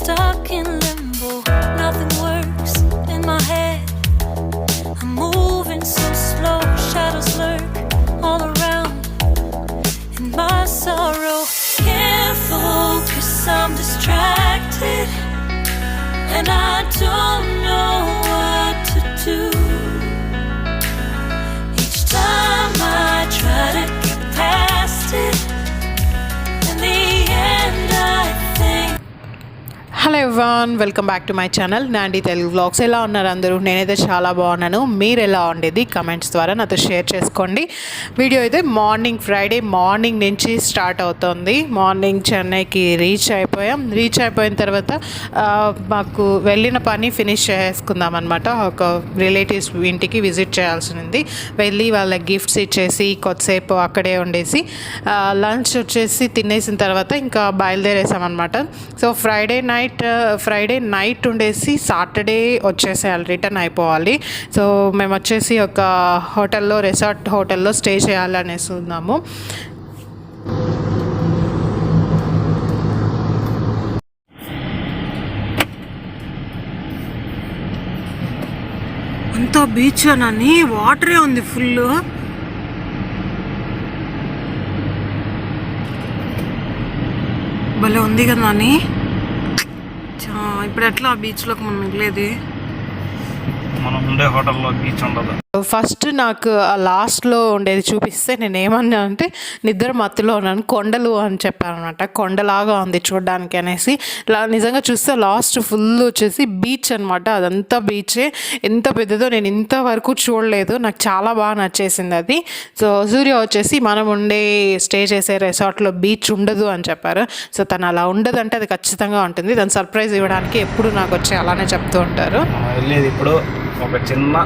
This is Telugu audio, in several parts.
stuck in limbo. Nothing works in my head. I'm moving so slow. Shadows lurk all around in my sorrow. Can't focus, I'm distracted, and I don't know what to do. Each time I try to get past it, in the end I think. Hello everyone, welcome back to my channel Nandi Telugu vlogs. ఎలా ఉన్నారు అందరూ? నేనైతే చాలా బాగున్నాను. మీరు ఎలా ఉండేది కమెంట్స్ ద్వారా నాతో షేర్ చేసుకోండి. వీడియో అయితే ఫ్రైడే మార్నింగ్ నుంచి స్టార్ట్ అవుతుంది. మార్నింగ్ చెన్నైకి రీచ్ అయిపోయిన తర్వాత మాకు వెళ్ళిన పని ఫినిష్ చేసుకుందాం అనమాట. ఒక రిలేటివ్స్ ఇంటికి విజిట్ చేయాల్సింది. వెళ్ళి వాళ్ళకి గిఫ్ట్స్ ఇచ్చేసి కొద్దిసేపు అక్కడే ఉండేసి లంచ్ వచ్చేసి తినేసిన తర్వాత ఇంకా బయలుదేరేసామన్నమాట. సో ఫ్రైడే నైట్ ఉండేసి సాటర్డే వచ్చేసేయాలి, రిటర్న్ అయిపోవాలి. సో మేము వచ్చేసి ఒక రిసార్ట్ హోటల్లో స్టే చేయాలనేసి ఉన్నాము. అంతా బీచ్ అని వాటరే ఉంది ఫుల్. భలే ఉంది కదా అని. ఇప్పుడు ఎట్లా బీచ్లోకి మనం వెళ్ళేది? మనం ఉండే హోటల్లో బీచ్ ఉండదు. ఫస్ట్ నాకు ఆ లాస్ట్లో ఉండేది చూపిస్తే నేను ఏమన్నా అంటే నిద్ర మత్తులో ఉన్నాను. కొండలు అని చెప్పాను అనమాట. కొండలాగా ఉంది చూడడానికి అనేసి. నిజంగా చూస్తే లాస్ట్ ఫుల్ వచ్చేసి బీచ్ అనమాట. అదంతా బీచే. ఎంత పెద్దదో నేను ఇంతవరకు చూడలేదు. నాకు చాలా బాగా నచ్చేసింది అది. సో సూర్య వచ్చేసి మనం స్టే చేసే రిసార్ట్లో బీచ్ ఉండదు అని చెప్పారు. సో తను అలా ఉండదు అంటే అది ఖచ్చితంగా ఉంటుంది. దాన్ని సర్ప్రైజ్ ఇవ్వడానికి ఎప్పుడు నాకు వచ్చి అలానే చెప్తూ ఉంటారు. వెళ్ళేది ఇప్పుడు ఒక చిన్న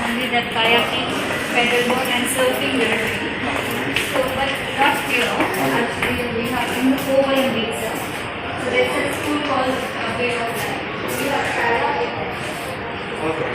only that kayaking, paddleboard and surfing will be. So, but not actually we have in the Oval in Visa. So there's a school called Bay of Life. We have kayaking. Okay.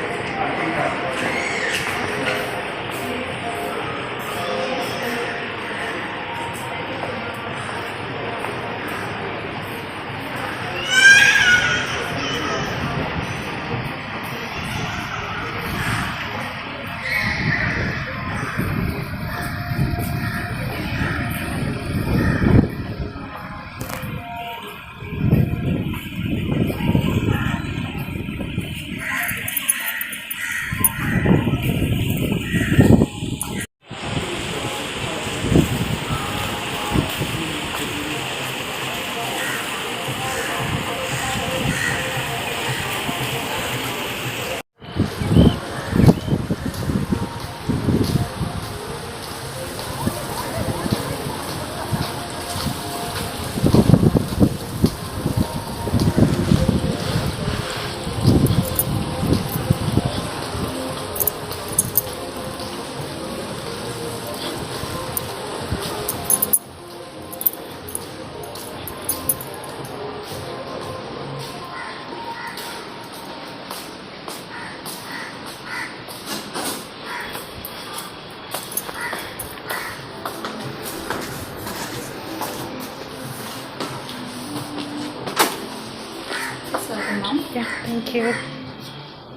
ma'am. Thank you.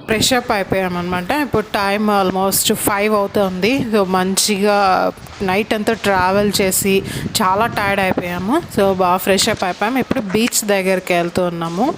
Fresh up అయిపోయామన్నమాట. ఇప్పుడు టైం ఆల్మోస్ట్ 5 అవుతుంది. సో మంచిగా నైట్ అంతా ట్రావెల్ చేసి చాలా టైర్డ్ అయిపోయాము. సో బాగా ఫ్రెష్ అప్ అయిపోయాము. ఇప్పుడు బీచ్ దగ్గరికి వెళ్తూ ఉన్నాము.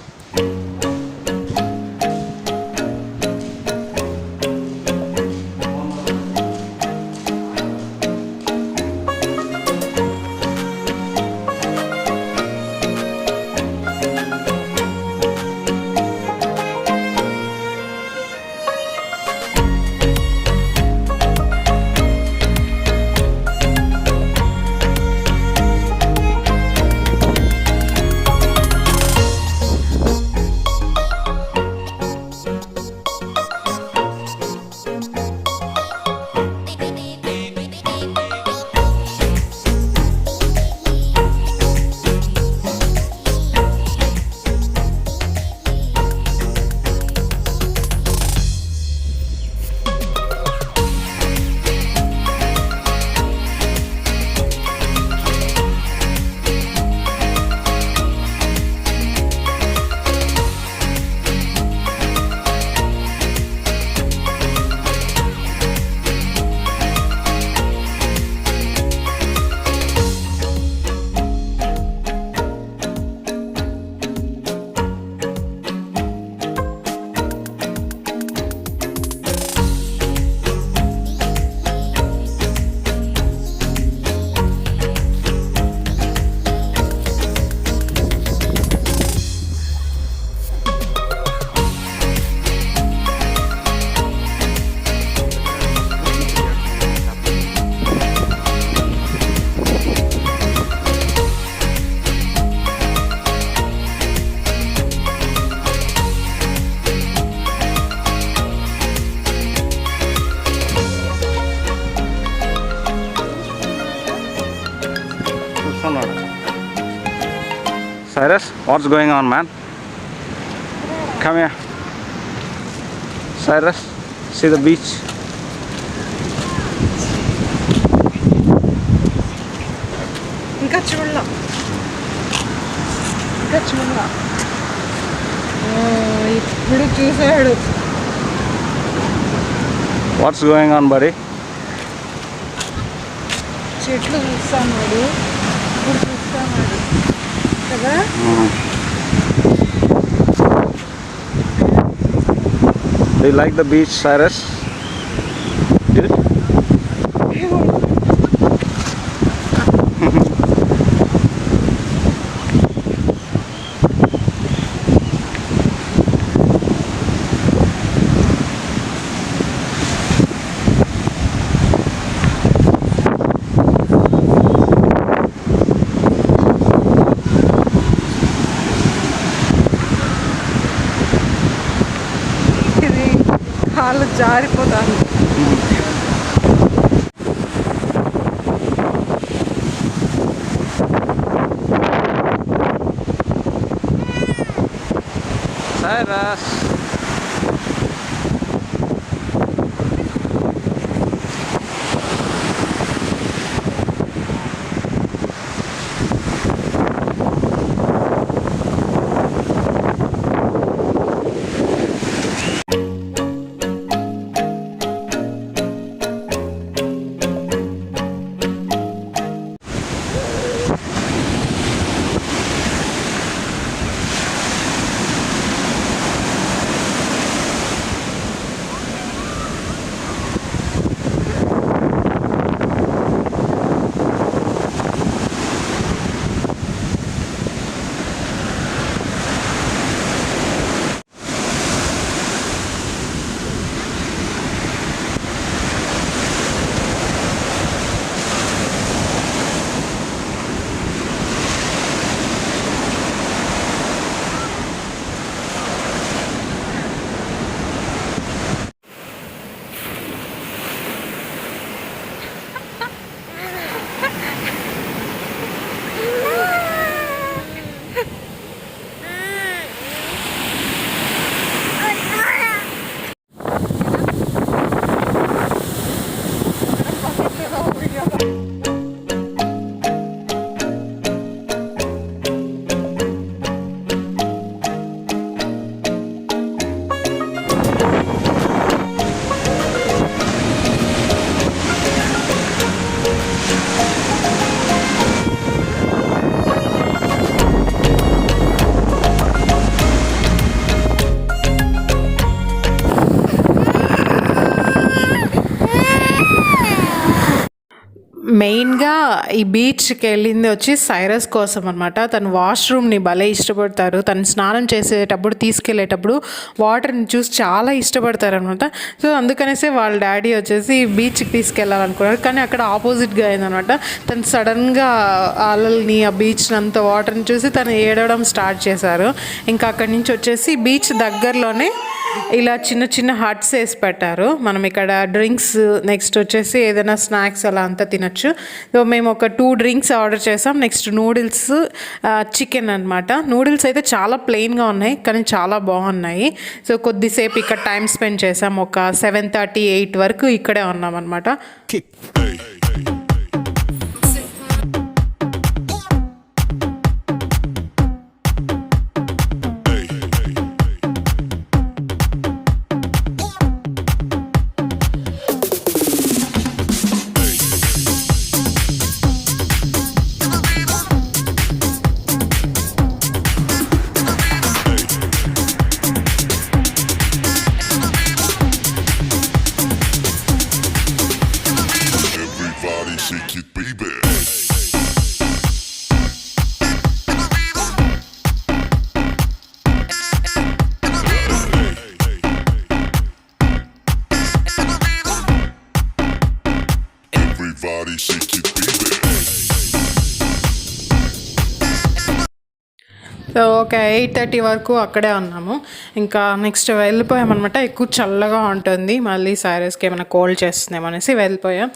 Cyrus, what's going on, man? Come here. Cyrus, see the beach. ఇంకా చూడలా ఇప్పుడు చూసాడు. What's going on, buddy? చెట్లు చూస్తున్నాడు. ఇప్పుడు చూస్తున్నాడు కదా. Do you like the beach, Cyrus? Did it? ఇది కాళ్ళు జారిపోతాను. Cyrus. మెయిన్గా ఈ బీచ్కి వెళ్ళింది వచ్చి సైరస్ కోసం అనమాట. తను వాష్రూమ్ని భలే ఇష్టపడతారు. తను స్నానం చేసేటప్పుడు తీసుకెళ్ళేటప్పుడు వాటర్ని చూసి చాలా ఇష్టపడతారు అనమాట. సో అందుకనేసి వాళ్ళ డాడీ వచ్చేసి బీచ్కి తీసుకెళ్ళాలనుకున్నారు, కానీ అక్కడ ఆపోజిట్గా అయిందనమాట. తను సడన్గా అలల్ని ఆ బీచ్ని అంత వాటర్ని చూసి తను ఏడవడం స్టార్ట్ చేశారు. ఇంకా అక్కడి నుంచి వచ్చేసి బీచ్ దగ్గరలోనే ఇలా చిన్న చిన్న హట్స్ వేసి పెట్టారు. మనం ఇక్కడ డ్రింక్స్, నెక్స్ట్ వచ్చేసి ఏదైనా స్నాక్స్ అలా అంతా తినచ్చు. సో మేము ఒక 2 డ్రింక్స్ ఆర్డర్ చేసాం. నెక్స్ట్ నూడిల్స్, చికెన్ అనమాట. నూడిల్స్ అయితే చాలా ప్లెయిన్గా ఉన్నాయి కానీ చాలా బాగున్నాయి. సో కొద్దిసేపు ఇక్కడ టైం స్పెండ్ చేసాం. ఒక 7:30, 8 వరకు ఇక్కడే ఉన్నాం అనమాట. Everybody shake it, baby. Everybody shake it, baby. So ఒక 8:30 వరకు అక్కడే ఉన్నాము. ఇంకా నెక్స్ట్ వెళ్ళిపోయామన్నమాట. ఎక్కువ చల్లగా ఉంటుంది, మళ్ళీ సైరస్కి ఏమైనా కోల్డ్ చేస్తున్నాం అనేసి వెళ్ళిపోయాం.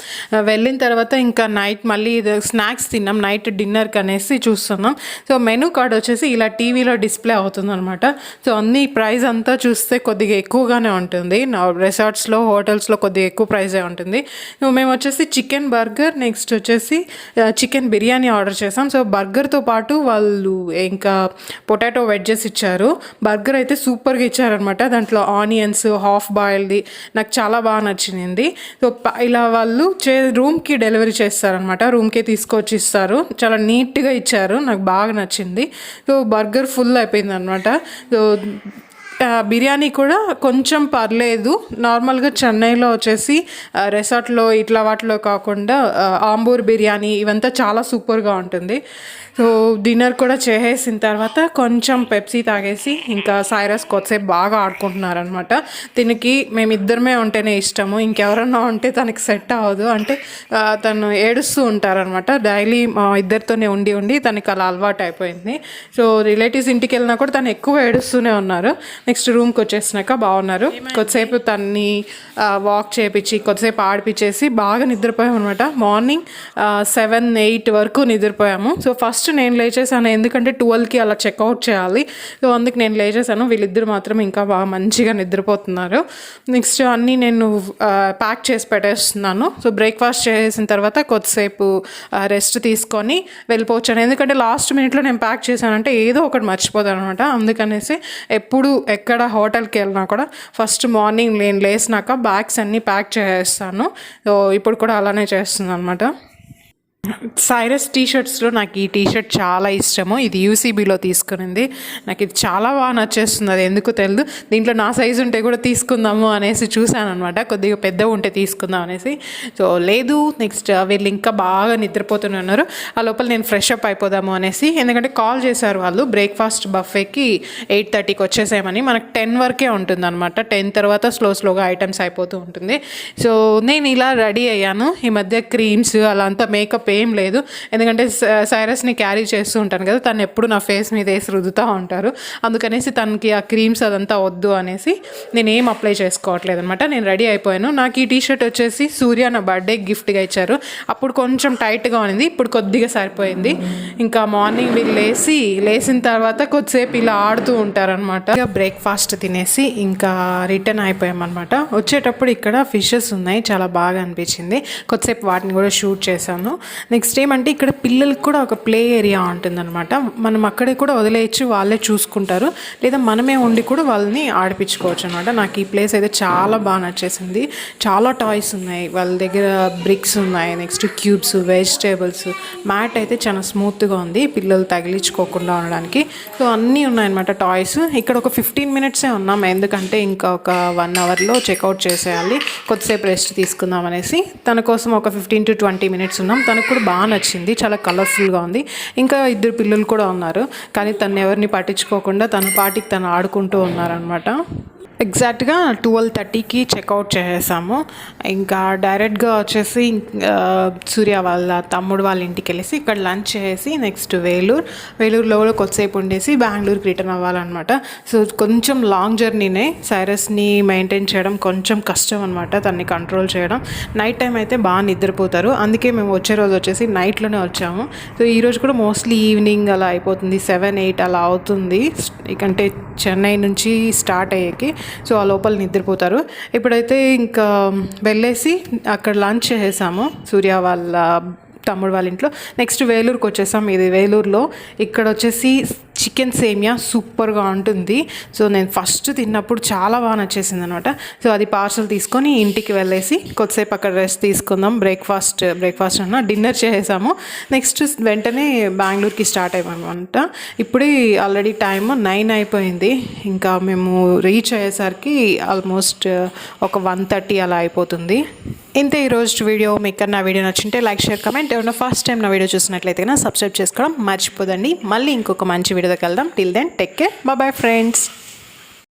వెళ్ళిన తర్వాత ఇంకా నైట్ మళ్ళీ స్నాక్స్ తిన్నాం. నైట్ డిన్నర్కి అనేసి చూస్తున్నాం. సో మెనూ కార్డ్ వచ్చేసి ఇలా టీవీలో డిస్ప్లే అవుతుంది అనమాట. సో అన్ని ప్రైస్ అంతా చూస్తే కొద్దిగా ఎక్కువగానే ఉంటుంది. రిసార్ట్స్లో, హోటల్స్లో కొద్దిగా ఎక్కువ ప్రైజే ఉంటుంది. మేము వచ్చేసి చికెన్ బర్గర్, నెక్స్ట్ వచ్చేసి చికెన్ బిర్యానీ ఆర్డర్ చేసాం. సో బర్గర్తో పాటు వాళ్ళు ఇంకా పొటాటో వెడ్జెస్ ఇచ్చారు. బర్గర్ అయితే సూపర్గా ఇచ్చారనమాట. దాంట్లో ఆనియన్స్, హాఫ్ బాయిల్ది నాకు చాలా బాగా నచ్చింది. సో ఇలా వాళ్ళు రూమ్కి డెలివరీ చేస్తారనమాట. రూమ్కే తీసుకొచ్చి ఇస్తారు. చాలా నీట్గా ఇచ్చారు, నాకు బాగా నచ్చింది. సో బర్గర్ ఫుల్ అయిపోయింది అనమాట. సో బిర్యానీ కూడా కొంచెం పర్లేదు. నార్మల్గా చెన్నైలో వచ్చేసి రెసార్ట్లో ఇట్లా వాటిలో కాకుండా ఆంబూర్ బిర్యానీ ఇవంతా చాలా సూపర్గా ఉంటుంది. సో డిన్నర్ కూడా చేసేసిన తర్వాత కొంచెం పెప్సీ తాగేసి ఇంకా సైరస్ కొద్దిసేపు బాగా ఆడుకుంటున్నారనమాట. దీనికి మేమిద్దరమే ఉంటేనే ఇష్టము, ఇంకెవరన్నా ఉంటే తనకి సెట్ అవ్వదు. అంటే తను ఏడుస్తూ ఉంటారనమాట. డైలీ మా ఇద్దరితోనే ఉండి ఉండి తనకి అలా అలవాటు అయిపోయింది. సో రిలేటివ్స్ ఇంటికి వెళ్ళినా కూడా తను ఎక్కువ ఏడుస్తూనే ఉన్నారు. నెక్స్ట్ రూమ్కి వచ్చేసినాక బాగున్నారు. కొద్దిసేపు తన్ని వాక్ చేయించి కొద్దిసేపు ఆడిపించేసి బాగా నిద్రపోయాము అనమాట. మార్నింగ్ 7, 8 వరకు నిద్రపోయాము. సో ఫస్ట్ నేను లేచేసాను, ఎందుకంటే 12కి అలా చెక్అవుట్ చేయాలి. సో అందుకు నేను లేచేసాను. వీళ్ళిద్దరు మాత్రం ఇంకా బాగా మంచిగా నిద్రపోతున్నారు. నెక్స్ట్ అన్నీ నేను ప్యాక్ చేసి పెట్టేస్తున్నాను. సో బ్రేక్ఫాస్ట్ చేసిన తర్వాత కొద్దిసేపు రెస్ట్ తీసుకొని వెళ్ళిపోవచ్చాను. ఎందుకంటే లాస్ట్ మినిట్లో నేను ప్యాక్ చేశానంటే ఏదో ఒకటి మర్చిపోతాను అనమాట. అందుకనేసి ఎప్పుడు ఎక్కడ హోటల్కి వెళ్ళినా కూడా ఫస్ట్ మార్నింగ్ నేను లేసినాక బ్యాగ్స్ అన్నీ ప్యాక్ చేసేస్తాను. సో ఇప్పుడు కూడా అలానే చేస్తున్నాను అనమాట. సైరస్ టీషర్ట్స్లో నాకు ఈ టీషర్ట్ చాలా ఇష్టము. ఇది యూసీబీలో తీసుకునింది. నాకు ఇది చాలా బాగా నచ్చేస్తుంది, అది ఎందుకు తెలియదు. దీంట్లో నా సైజు ఉంటే కూడా తీసుకుందాము అనేసి చూశాను అనమాట. కొద్దిగా పెద్ద ఉంటే తీసుకుందాం అనేసి. సో లేదు, నెక్స్ట్ వీళ్ళు ఇంకా బాగా నిద్రపోతూనే ఉన్నారు. ఆ లోపల నేను ఫ్రెష్ అప్ అయిపోదాము అనేసి, ఎందుకంటే కాల్ చేశారు వాళ్ళు బ్రేక్ఫాస్ట్ బఫేకి 8:30కి వచ్చేసేయమని. మనకు 10 వరకే ఉంటుంది అనమాట. 10 తర్వాత స్లోగా ఐటమ్స్ అయిపోతూ ఉంటుంది. సో నేను ఇలా రెడీ అయ్యాను. ఈ మధ్య క్రీమ్స్ అలా అంతా మేకప్ ఏం లేదు, ఎందుకంటే సైరస్ని క్యారీ చేస్తూ ఉంటాను కదా, తను ఎప్పుడు నా ఫేస్ మీద వేసి రుద్దుతూ ఉంటారు. అందుకనేసి తనకి ఆ క్రీమ్స్ అదంతా వద్దు అనేసి నేను ఏం అప్లై చేసుకోవట్లేదు అనమాట. నేను రెడీ అయిపోయాను. నాకు ఈ టీషర్ట్ వచ్చేసి సూర్య నా బర్త్డే గిఫ్ట్గా ఇచ్చారు. అప్పుడు కొంచెం టైట్గా ఉంది, ఇప్పుడు కొద్దిగా సరిపోయింది. ఇంకా మార్నింగ్ వీళ్ళు లేచిన తర్వాత కొద్దిసేపు ఇలా ఆడుతూ ఉంటారనమాట. ఇక బ్రేక్ఫాస్ట్ తినేసి ఇంకా రిటర్న్ అయిపోయామన్నమాట. వచ్చేటప్పుడు ఇక్కడ ఫిషెస్ ఉన్నాయి, చాలా బాగా అనిపించింది. కొద్దిసేపు వాటిని కూడా షూట్ చేశాను. నెక్స్ట్ ఏమంటే ఇక్కడ పిల్లలకి కూడా ఒక ప్లే ఏరియా ఉంటుందన్నమాట. మనం అక్కడే కూడా వదిలేయచ్చు, వాళ్ళే చూసుకుంటారు. లేదా మనమే ఉండి కూడా వాళ్ళని ఆడిపించుకోవచ్చు అనమాట. నాకు ఈ ప్లేస్ అయితే చాలా బాగా నచ్చేసింది. చాలా టాయ్స్ ఉన్నాయి వాళ్ళ దగ్గర, బ్రిక్స్ ఉన్నాయి, నెక్స్ట్ క్యూబ్స్, వెజిటేబుల్స్, మ్యాట్ అయితే చాలా స్మూత్గా ఉంది పిల్లలు తగిలించుకోకుండా ఉండడానికి. సో అన్నీ ఉన్నాయన్నమాట టాయ్స్. ఇక్కడ ఒక 15 మినిట్సే ఉన్నాం, ఎందుకంటే ఇంకా ఒక 1 అవర్లో చెక్అవుట్ చేసేయాలి. కొద్దిసేపు రెస్ట్ తీసుకుందాం అనేసి తన కోసం ఒక 15 to 20 మినిట్స్ ఉన్నాం. తనకు కూడా బాగా నచ్చింది, చాలా కలర్ఫుల్గా ఉంది. ఇంకా 2 పిల్లలు కూడా ఉన్నారు, కానీ తను ఎవరిని పట్టించుకోకుండా తన పాటికి తను ఆడుకుంటూ ఉన్నారనమాట. ఎగ్జాక్ట్గా 12:30కి చెక్అవుట్ చేసేసాము. ఇంకా డైరెక్ట్గా వచ్చేసి సూర్య వాళ్ళ తమ్ముడు వాళ్ళ ఇంటికి వెళ్ళేసి ఇక్కడ లంచ్ చేసి నెక్స్ట్ వేలూరులో కొద్దిసేపు ఉండేసి బెంగళూరుకి రిటర్న్ అవ్వాలన్నమాట. సో కొంచెం లాంగ్ జర్నీనే, సైరస్ని మెయింటైన్ చేయడం కొంచెం కష్టం అనమాట, తన్ని కంట్రోల్ చేయడం. నైట్ టైం అయితే బాగా నిద్రపోతారు, అందుకే మేము వచ్చే రోజు వచ్చేసి నైట్లోనే వచ్చాము. సో ఈరోజు కూడా మోస్ట్లీ ఈవినింగ్ అలా అయిపోతుంది, 7-8 అలా అవుతుంది, అంటే చెన్నై నుంచి స్టార్ట్ అయ్యేకి. సో ఆ లోపల నిద్రపోతారు. ఇప్పుడైతే ఇంకా వెళ్ళేసి అక్కడ లంచ్ చేసేసాము సూర్య వాళ్ళ తమ్ముడు వాళ్ళ ఇంట్లో. నెక్స్ట్ వేలూరుకి వచ్చేసాం. ఇది వేలూరులో, ఇక్కడ వచ్చేసి చికెన్ సేమియా సూపర్గా ఉంటుంది. సో నేను ఫస్ట్ తిన్నప్పుడు చాలా బాగా నచ్చేసింది అనమాట. సో అది పార్సల్ తీసుకొని ఇంటికి వెళ్ళేసి కొద్దిసేపు అక్కడ రెస్ట్ తీసుకుందాం, బ్రేక్ఫాస్ట్ అన్న డిన్నర్ చేసేసాము. నెక్స్ట్ వెంటనే బెంగళూరుకి స్టార్ట్ అయ్యామన్నమాట. ఇప్పుడే ఆల్రెడీ టైమ్ 9 అయిపోయింది. ఇంకా మేము రీచ్ అయ్యేసరికి ఆల్మోస్ట్ ఒక 1:30 అలా అయిపోతుంది. ఇంతే ఈరోజు వీడియో. మీకు నా వీడియో నచ్చింటే లైక్, షేర్, కమెంట్. ఎవరైనా ఫస్ట్ టైం నా వీడియో చూసినట్లయితే సబ్స్క్రైబ్ చేసుకోవడం మర్చిపోదండి. మళ్ళీ ఇంకొక మంచి వీడియోకి వెళ్దాం. Till then take care, bye friends.